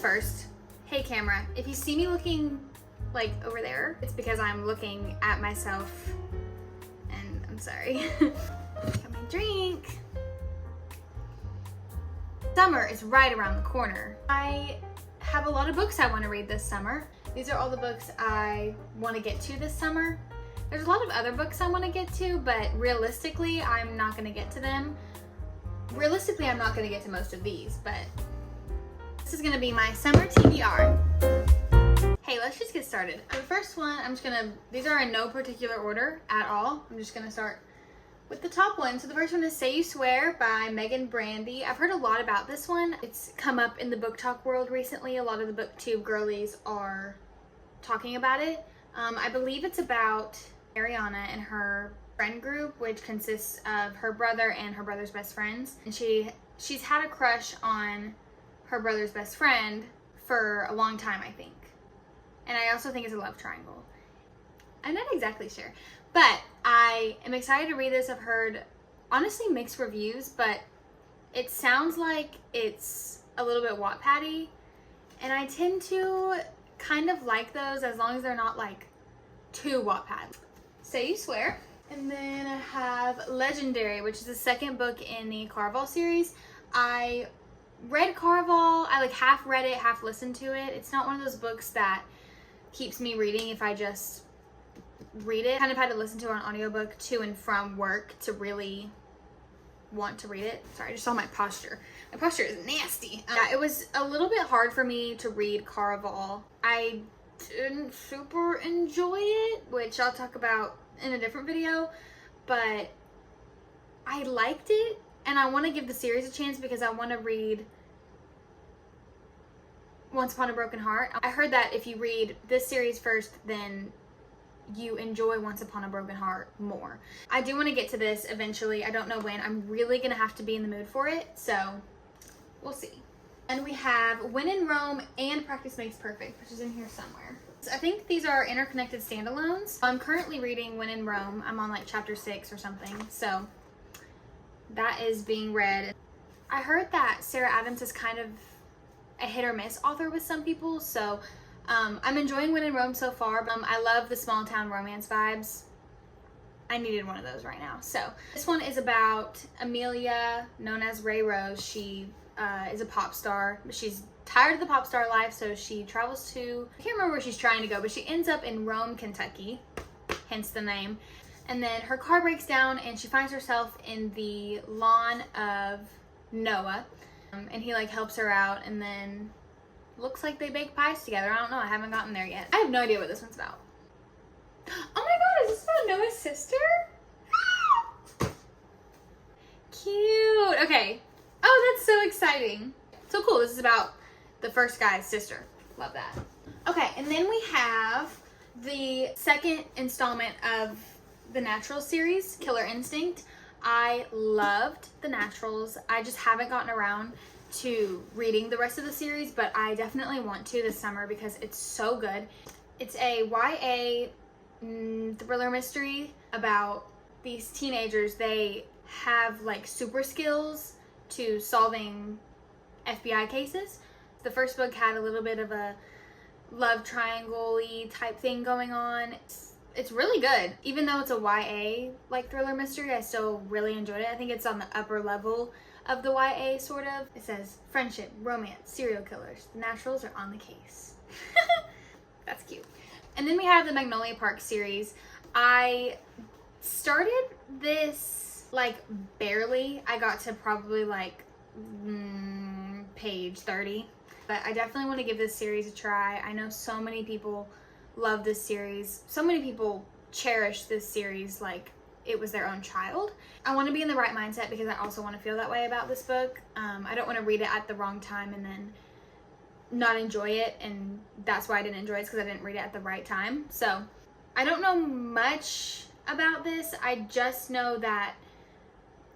first, hey camera, if you see me looking like over there, it's because I'm looking at myself and I'm sorry. Got my drink. Summer is right around the corner. I have a lot of books I want to read this summer. These are all the books I want to get to this summer. There's a lot of other books I want to get to, but realistically, I'm not going to get to them. Realistically, I'm not going to get to most of these, but this is going to be my summer TBR. Hey, let's just get started. The first one, these are in no particular order at all. I'm just going to start with the top one. So the first one is Say You Swear by Megan Brandy. I've heard a lot about this one. It's come up in the book talk world recently. A lot of the booktube girlies are talking about it. I believe it's about Ariana and her friend group, which consists of her brother and her brother's best friends. And she's had a crush on her brother's best friend for a long time, I think. And I also think it's a love triangle. I'm not exactly sure. But I am excited to read this. I've heard, honestly, mixed reviews, but it sounds like it's a little bit Wattpad-y. And I tend to kind of like those as long as they're not like too Wattpad. Say You Swear. And then I have Legendary, which is the second book in the Caraval series. I read Caraval. I like half read it, half listened to it. It's not one of those books that keeps me reading if I just read it. Kind of had to listen to an audiobook to and from work to really want to read it. Sorry, I just saw my posture. My posture is nasty. Yeah, it was a little bit hard for me to read Caraval. I didn't super enjoy it, which I'll talk about in a different video, but I liked it and I want to give the series a chance because I want to read Once Upon a Broken Heart. I heard that if you read this series first, then you enjoy Once Upon a Broken Heart more. I do want to get to this eventually. I don't know when. I'm really going to have to be in the mood for it, so we'll see. And we have When in Rome and Practice Makes Perfect, which is in here somewhere. So I think these are interconnected standalones. I'm currently reading When in Rome. I'm on like chapter 6 or something, so that is being read. I heard that Sarah Adams is kind of a hit or miss author with some people, so I'm enjoying When in Rome so far. I love the small town romance vibes. I needed one of those right now. So this one is about Amelia, known as Ray Rose. She is a pop star, but she's tired of the pop star life, so she travels to, I can't remember where she's trying to go, but she ends up in Rome, Kentucky, hence the name. And then her car breaks down and she finds herself in the lawn of Noah, and he like helps her out, and then looks like they bake pies together. I don't know, I haven't gotten there yet. I have no idea what this one's about. Oh my god, is this about Noah's sister? Cute. Okay. Oh, that's so exciting. So cool, this is about the first guy's sister. Love that. Okay, and then we have the second installment of the Natural series, Killer Instinct. I loved the Naturals. I just haven't gotten around to reading the rest of the series, but I definitely want to this summer because it's so good. It's a YA thriller mystery about these teenagers. They have like super skills to solving FBI cases. The first book had a little bit of a love triangle-y type thing going on. It's really good. Even though it's a YA like thriller mystery, I still really enjoyed it. I think it's on the upper level of the YA sort of. It says friendship, romance, serial killers. The Naturals are on the case. That's cute. And then we have the Magnolia Park series. I started this like barely. I got to probably like page 30. But I definitely want to give this series a try. I know so many people love this series. So many people cherish this series like it was their own child. I want to be in the right mindset because I also want to feel that way about this book. I don't want to read it at the wrong time and then not enjoy it, and that's why I didn't enjoy it, because I didn't read it at the right time. So I don't know much about this. I just know that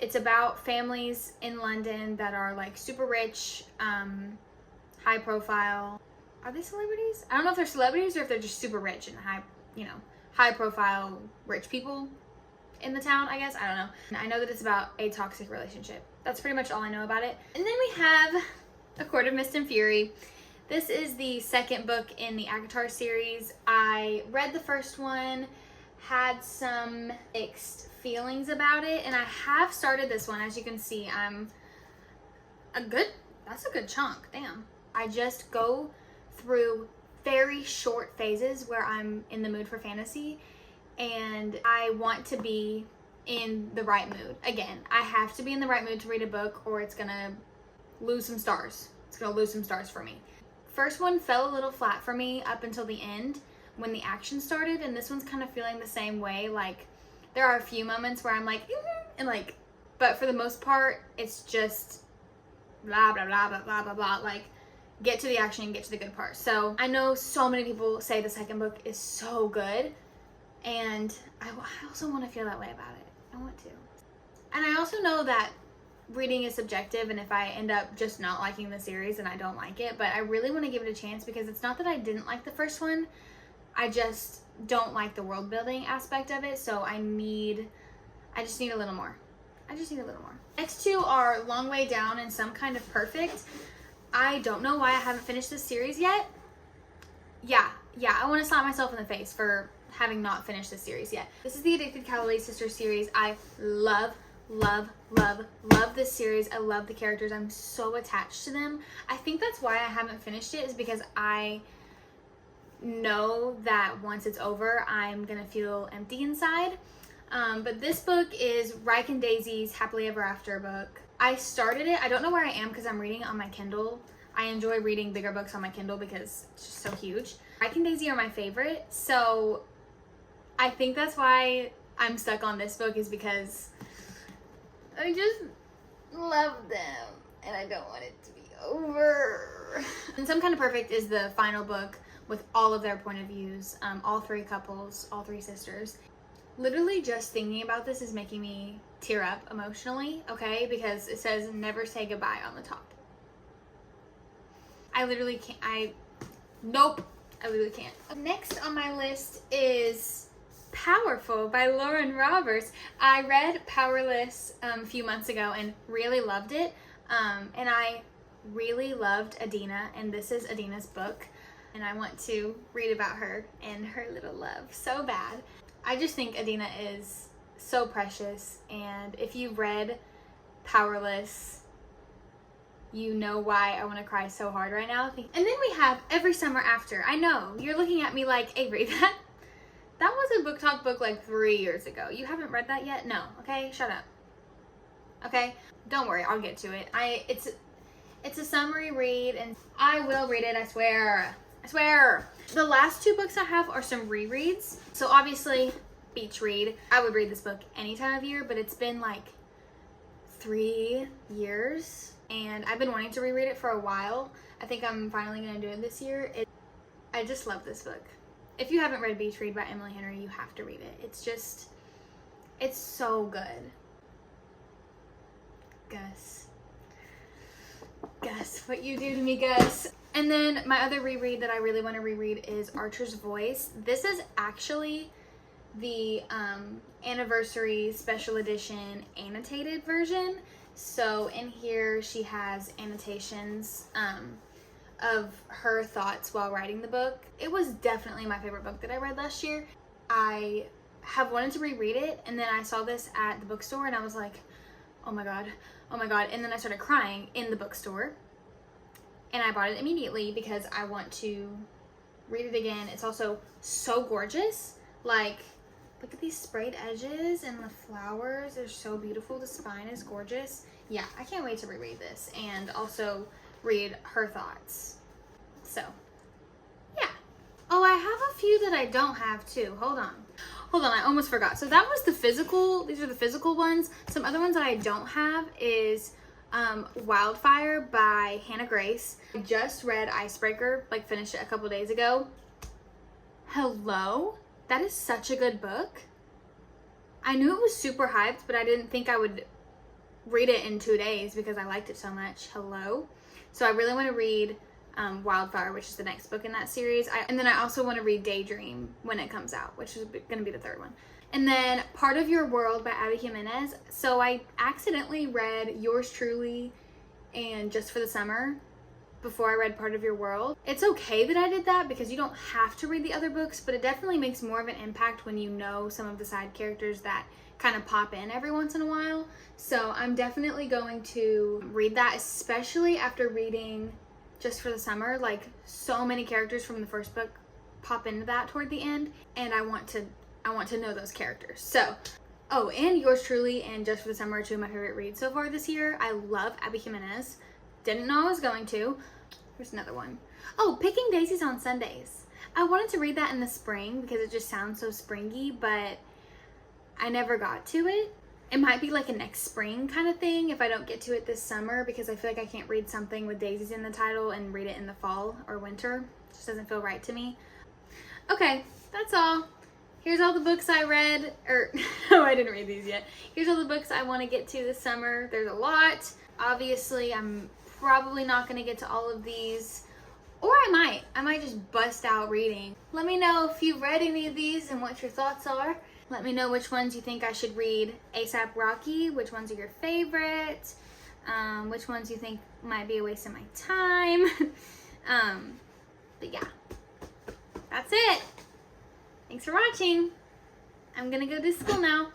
it's about families in London that are like super rich, high profile. Are they celebrities? I don't know if they're celebrities or if they're just super rich and high profile rich people in the town, I guess. I don't know. I know that it's about a toxic relationship. That's pretty much all I know about it. And then we have A Court of Mist and Fury. This is the second book in the Avatar series. I read the first one, had some mixed feelings about it, and I have started this one. As you can see, that's a good chunk, damn. I just go through very short phases where I'm in the mood for fantasy, and I want to be in the right mood. Again, I have to be in the right mood to read a book, or it's gonna lose some stars. It's gonna lose some stars for me. First one fell a little flat for me up until the end when the action started, and this one's kind of feeling the same way. Like, there are a few moments where I'm like, and like, but for the most part, it's just blah, blah, blah, blah, blah, blah, blah. Like, get to the action and get to the good part. So I know so many people say the second book is so good, and I also want to feel that way about it. I want to. And I also know that reading is subjective, and if I end up just not liking the series, then I don't like it, but I really want to give it a chance, because it's not that I didn't like the first one, I just don't like the world building aspect of it, so I just need a little more. Next two are Long Way Down and Some Kind of Perfect. I don't know why I haven't finished this series yet. Yeah, I want to slap myself in the face for having not finished this series yet. This is the Addicted Calloway Sisters series. I love this series. I love the characters. I'm so attached to them. I think that's why I haven't finished it, is because I know that once it's over, I'm gonna feel empty inside. But this book is Ryke and Daisy's Happily Ever After book. I started it. I don't know where I am because I'm reading it on my Kindle. I enjoy reading bigger books on my Kindle because it's just so huge. Ryke and Daisy are my favorite, so I think that's why I'm stuck on this book, is because I just love them and I don't want it to be over. And Some Kind of Perfect is the final book with all of their point of views, all three couples, all three sisters. Literally just thinking about this is making me tear up emotionally, okay? Because it says never say goodbye on the top. I literally can't, nope, I literally can't. Next on my list is Powerful by Lauren Roberts. I read Powerless a few months ago and really loved it. And I really loved Adina, and this is Adina's book. And I want to read about her and her little love so bad. I just think Adina is so precious, and if you've read Powerless, you know why I want to cry so hard right now. And then we have Every Summer After. I know, you're looking at me like, Avery, that was a book talk book like 3 years ago. You haven't read that yet? No, okay, shut up. Okay, don't worry, I'll get to it. It's a summary read, and I will read it, I swear. The last two books I have are some rereads. So obviously, beach read. I would read this book any time of year, but it's been like 3 years, and I've been wanting to reread it for a while. I think I'm finally gonna do it this year. I just love this book. If you haven't read Beach Read by Emily Henry, you have to read it. It's so good. Gus, what you do to me, Gus. And then my other reread that I really want to reread is Archer's Voice. This is actually the anniversary special edition annotated version. So in here she has annotations of her thoughts while writing the book. It was definitely my favorite book that I read last year. I have wanted to reread it, and then I saw this at the bookstore and I was like, oh my god. And then I started crying in the bookstore. And I bought it immediately because I want to read it again. It's also so gorgeous. Like, look at these sprayed edges and the flowers. They're so beautiful. The spine is gorgeous. Yeah, I can't wait to reread this and also read her thoughts. So, yeah. Oh, I have a few that I don't have too. Hold on, I almost forgot. So that was the physical, these are the physical ones. Some other ones that I don't have is Wildfire by Hannah Grace. I just read Icebreaker, like finished it a couple days ago. Hello? That is such a good book. I knew it was super hyped, but I didn't think I would read it in 2 days because I liked it so much. Hello? So I really want to read Wildfire, which is the next book in that series. And then I also want to read Daydream when it comes out, which is going to be the third one. And then Part of Your World by Abby Jimenez. So I accidentally read Yours Truly and Just for the Summer before I read Part of Your World. It's okay that I did that because you don't have to read the other books, but it definitely makes more of an impact when you know some of the side characters that kind of pop in every once in a while. So I'm definitely going to read that, especially after reading Just for the Summer. Like, so many characters from the first book pop into that toward the end, and I want to know those characters. So, oh, and Yours Truly and Just for the Summer are two of my favorite reads so far this year. I love Abby Jimenez. Didn't know I was going to. Here's another one. Oh, Picking Daisies on Sundays. I wanted to read that in the spring because it just sounds so springy, but I never got to it. It might be like a next spring kind of thing if I don't get to it this summer, because I feel like I can't read something with daisies in the title and read it in the fall or winter. It just doesn't feel right to me. Okay, that's all. Here's all the books I read, no, I didn't read these yet. Here's all the books I want to get to this summer. There's a lot. Obviously, I'm probably not going to get to all of these, or I might just bust out reading. Let me know if you've read any of these and what your thoughts are. Let me know which ones you think I should read ASAP Rocky, which ones are your favorite, which ones you think might be a waste of my time. But yeah, that's it. Thanks for watching. I'm gonna go to school now.